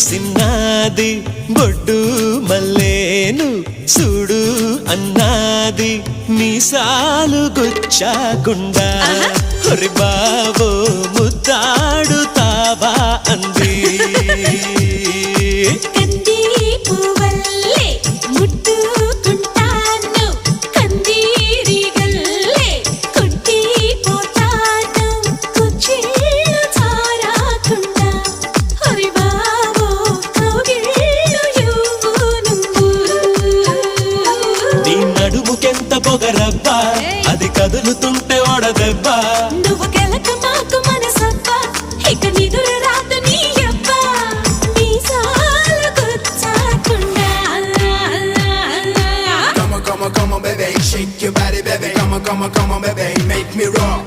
సిన్నాది బొడ్డు మల్లేను చూడు అన్నాది మీసాలు గుచ్చాకుండా ఒరి బావో ముద్దాడుతావా అంది నడుముకెంత పొగరబ్బా అది కదులుతుంటే ఓడదెబ్బా నువ్వు గెలక మాకు మనసబ్బా ఇక నిదుర రాదు నీ అబ్బా మీసాలు గుచ్చాకుండా Come on, baby, shake your body, baby. Come on, baby, make me rock.